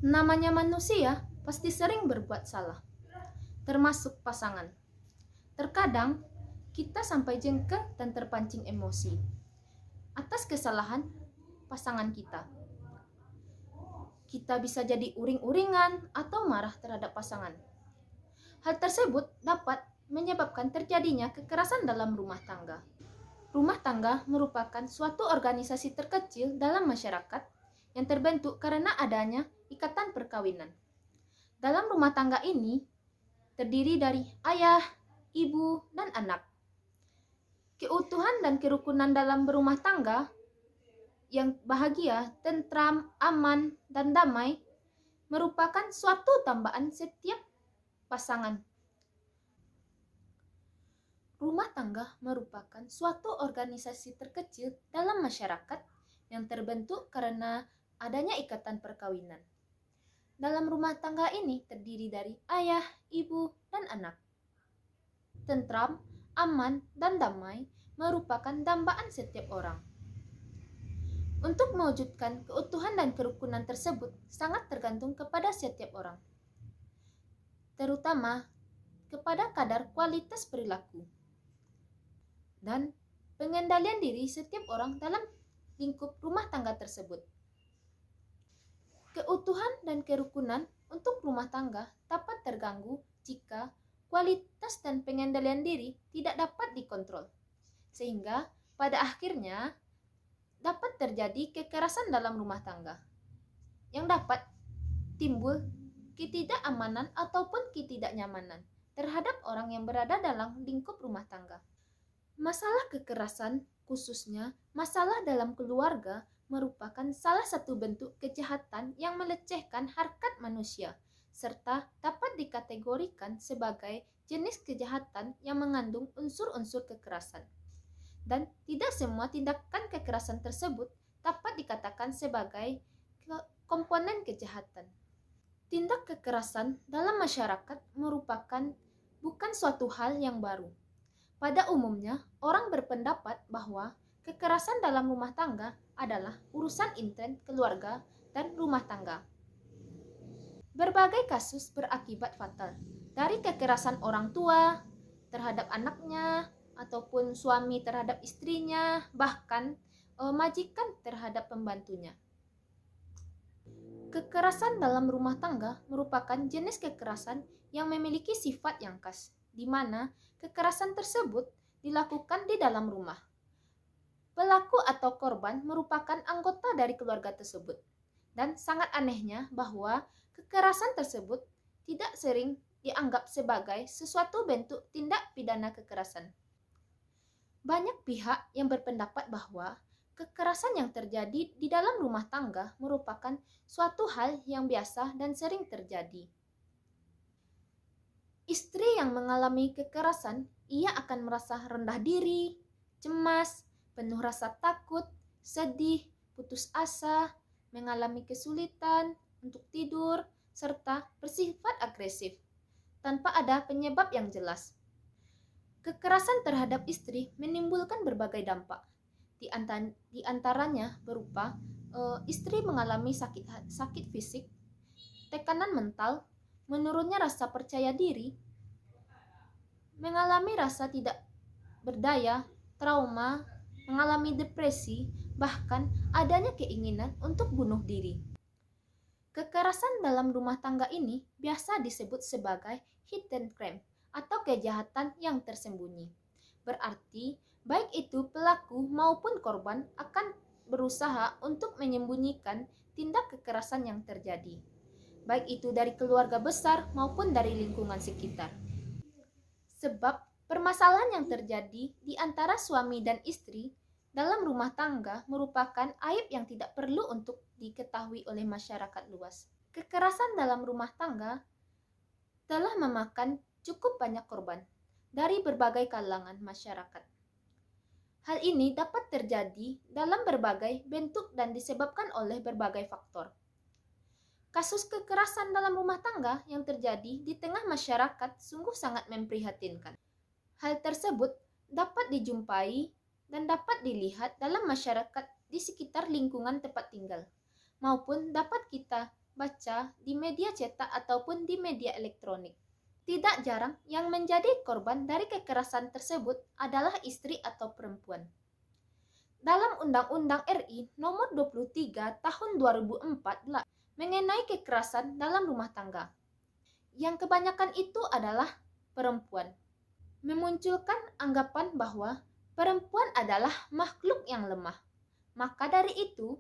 Namanya manusia pasti sering berbuat salah, termasuk pasangan. Terkadang kita sampai jengkel dan terpancing emosi atas kesalahan pasangan kita. Kita bisa jadi uring-uringan atau marah terhadap pasangan. Hal tersebut dapat menyebabkan terjadinya kekerasan dalam rumah tangga. Rumah tangga merupakan suatu organisasi terkecil dalam masyarakat yang terbentuk karena adanya ikatan perkawinan. Dalam rumah tangga ini terdiri dari ayah, ibu, dan anak. Keutuhan dan kerukunan dalam berumah tangga yang bahagia, tentram, aman, dan damai merupakan suatu tambahan setiap pasangan. Rumah tangga merupakan suatu organisasi terkecil dalam masyarakat yang terbentuk karena adanya ikatan perkawinan. Dalam rumah tangga ini terdiri dari ayah, ibu, dan anak. Tentram, aman, dan damai merupakan dambaan setiap orang. Untuk mewujudkan keutuhan dan kerukunan tersebut sangat tergantung kepada setiap orang, terutama kepada kadar kualitas perilaku dan pengendalian diri setiap orang dalam lingkup rumah tangga tersebut. Keutuhan dan kerukunan untuk rumah tangga dapat terganggu jika kualitas dan pengendalian diri tidak dapat dikontrol, sehingga pada akhirnya dapat terjadi kekerasan dalam rumah tangga yang dapat timbul ketidakamanan ataupun ketidaknyamanan terhadap orang yang berada dalam lingkup rumah tangga. Masalah kekerasan, khususnya masalah dalam keluarga, merupakan salah satu bentuk kejahatan yang melecehkan harkat manusia, serta dapat dikategorikan sebagai jenis kejahatan yang mengandung unsur-unsur kekerasan. Dan tidak semua tindakan kekerasan tersebut dapat dikatakan sebagai komponen kejahatan. Tindak kekerasan dalam masyarakat merupakan bukan suatu hal yang baru. Pada umumnya, orang berpendapat bahwa kekerasan dalam rumah tangga adalah urusan intim keluarga dan rumah tangga. Berbagai kasus berakibat fatal, dari kekerasan orang tua terhadap anaknya, ataupun suami terhadap istrinya, bahkan majikan terhadap pembantunya. Kekerasan dalam rumah tangga merupakan jenis kekerasan yang memiliki sifat yang khas, di mana kekerasan tersebut dilakukan di dalam rumah. Pelaku atau korban merupakan anggota dari keluarga tersebut, dan sangat anehnya bahwa kekerasan tersebut tidak sering dianggap sebagai sesuatu bentuk tindak pidana kekerasan. Banyak pihak yang berpendapat bahwa kekerasan yang terjadi di dalam rumah tangga merupakan suatu hal yang biasa dan sering terjadi. Istri yang mengalami kekerasan, ia akan merasa rendah diri, cemas, penuh rasa takut, sedih, putus asa, mengalami kesulitan untuk tidur, serta bersifat agresif, tanpa ada penyebab yang jelas. Kekerasan terhadap istri menimbulkan berbagai dampak, di antaranya berupa istri mengalami sakit fisik, tekanan mental, menurunnya rasa percaya diri, mengalami rasa tidak berdaya, trauma, mengalami depresi, bahkan adanya keinginan untuk bunuh diri. Kekerasan dalam rumah tangga ini biasa disebut sebagai hidden crime atau kejahatan yang tersembunyi. Berarti, baik itu pelaku maupun korban akan berusaha untuk menyembunyikan tindak kekerasan yang terjadi, baik itu dari keluarga besar maupun dari lingkungan sekitar. Sebab permasalahan yang terjadi di antara suami dan istri dalam rumah tangga merupakan aib yang tidak perlu untuk diketahui oleh masyarakat luas. Kekerasan dalam rumah tangga telah memakan cukup banyak korban dari berbagai kalangan masyarakat. Hal ini dapat terjadi dalam berbagai bentuk dan disebabkan oleh berbagai faktor. Kasus kekerasan dalam rumah tangga yang terjadi di tengah masyarakat sungguh sangat memprihatinkan. Hal tersebut dapat dijumpai dan dapat dilihat dalam masyarakat di sekitar lingkungan tempat tinggal, maupun dapat kita baca di media cetak ataupun di media elektronik. Tidak jarang yang menjadi korban dari kekerasan tersebut adalah istri atau perempuan. Dalam Undang-Undang RI Nomor 23 Tahun 2004 mengenai kekerasan dalam rumah tangga, yang kebanyakan itu adalah perempuan, memunculkan anggapan bahwa perempuan adalah makhluk yang lemah. Maka dari itu,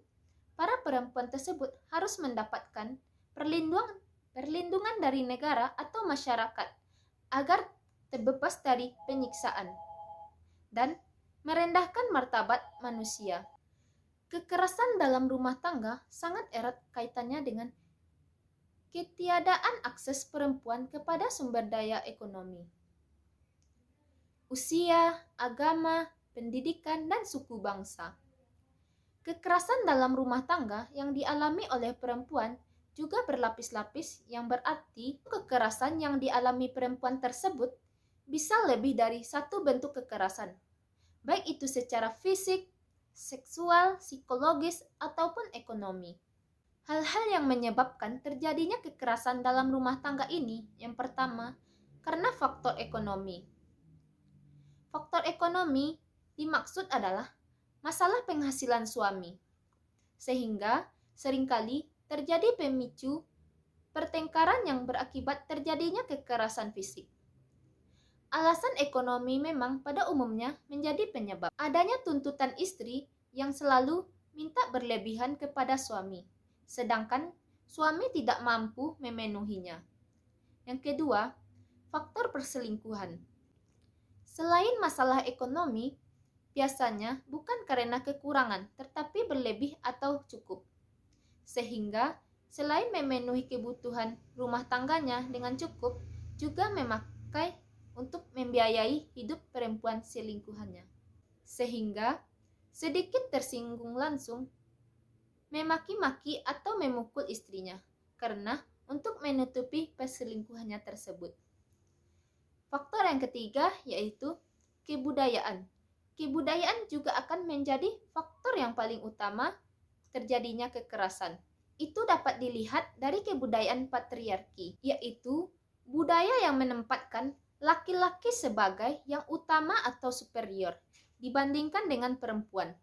para perempuan tersebut harus mendapatkan perlindungan dari negara atau masyarakat agar terbebas dari penyiksaan dan merendahkan martabat manusia. Kekerasan dalam rumah tangga sangat erat kaitannya dengan ketiadaan akses perempuan kepada sumber daya ekonomi, usia, agama, pendidikan, dan suku bangsa. Kekerasan dalam rumah tangga yang dialami oleh perempuan juga berlapis-lapis, yang berarti kekerasan yang dialami perempuan tersebut bisa lebih dari satu bentuk kekerasan, baik itu secara fisik, seksual, psikologis, ataupun ekonomi. Hal-hal yang menyebabkan terjadinya kekerasan dalam rumah tangga ini, yang pertama, karena faktor ekonomi. Faktor ekonomi dimaksud adalah masalah penghasilan suami, sehingga seringkali terjadi pemicu pertengkaran yang berakibat terjadinya kekerasan fisik. Alasan ekonomi memang pada umumnya menjadi penyebab adanya tuntutan istri yang selalu minta berlebihan kepada suami, sedangkan suami tidak mampu memenuhinya. Yang kedua, faktor perselingkuhan. Selain masalah ekonomi, biasanya bukan karena kekurangan, tetapi berlebih atau cukup. Sehingga selain memenuhi kebutuhan rumah tangganya dengan cukup, juga memakai untuk membiayai hidup perempuan selingkuhannya. Sehingga sedikit tersinggung langsung memaki-maki atau memukul istrinya karena untuk menutupi perselingkuhannya tersebut. Faktor yang ketiga yaitu kebudayaan. Kebudayaan juga akan menjadi faktor yang paling utama terjadinya kekerasan. Itu dapat dilihat dari kebudayaan patriarki, yaitu budaya yang menempatkan laki-laki sebagai yang utama atau superior dibandingkan dengan perempuan.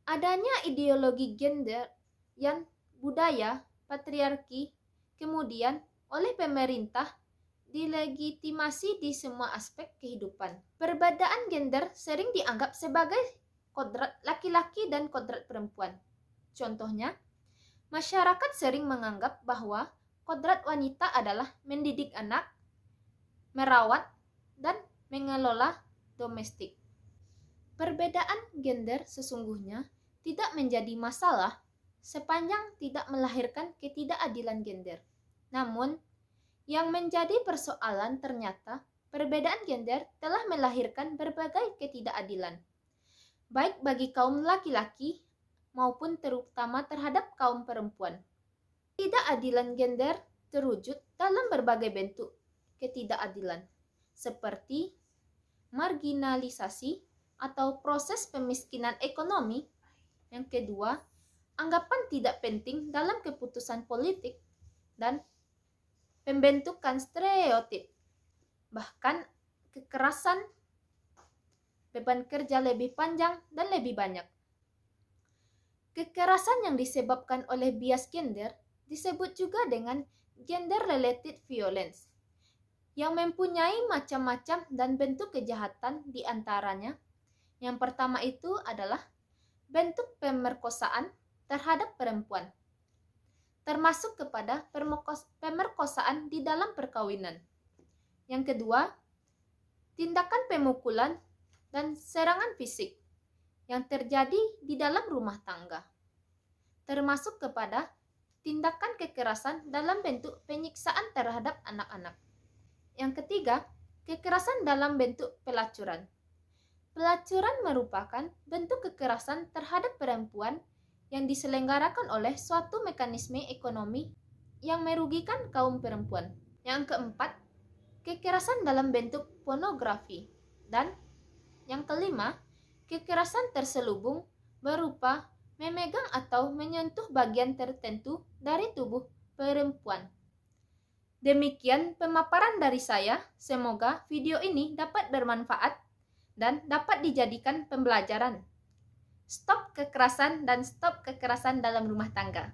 Adanya ideologi gender yang budaya patriarki kemudian oleh pemerintah dilegitimasi di semua aspek kehidupan. Perbedaan gender sering dianggap sebagai kodrat laki-laki dan kodrat perempuan. Contohnya, masyarakat sering menganggap bahwa kodrat wanita adalah mendidik anak, merawat, dan mengelola domestik. Perbedaan gender sesungguhnya tidak menjadi masalah sepanjang tidak melahirkan ketidakadilan gender. Namun, yang menjadi persoalan ternyata perbedaan gender telah melahirkan berbagai ketidakadilan, baik bagi kaum laki-laki maupun terutama terhadap kaum perempuan. Ketidakadilan gender terwujud dalam berbagai bentuk ketidakadilan, seperti marginalisasi atau proses pemiskinan ekonomi. Yang kedua, anggapan tidak penting dalam keputusan politik dan pembentukan stereotip, bahkan kekerasan, beban kerja lebih panjang dan lebih banyak. Kekerasan yang disebabkan oleh bias gender disebut juga dengan gender-related violence, yang mempunyai macam-macam dan bentuk kejahatan di antaranya. Yang pertama itu adalah bentuk pemerkosaan terhadap perempuan, termasuk kepada pemerkosaan di dalam perkawinan. Yang kedua, tindakan pemukulan dan serangan fisik yang terjadi di dalam rumah tangga, termasuk kepada tindakan kekerasan dalam bentuk penyiksaan terhadap anak-anak. Yang ketiga, kekerasan dalam bentuk pelacuran. Pelacuran merupakan bentuk kekerasan terhadap perempuan yang diselenggarakan oleh suatu mekanisme ekonomi yang merugikan kaum perempuan. Yang keempat, kekerasan dalam bentuk pornografi. Dan yang kelima, kekerasan terselubung berupa memegang atau menyentuh bagian tertentu dari tubuh perempuan. Demikian pemaparan dari saya. Semoga video ini dapat bermanfaat dan dapat dijadikan pembelajaran. Stop kekerasan dan stop kekerasan dalam rumah tangga.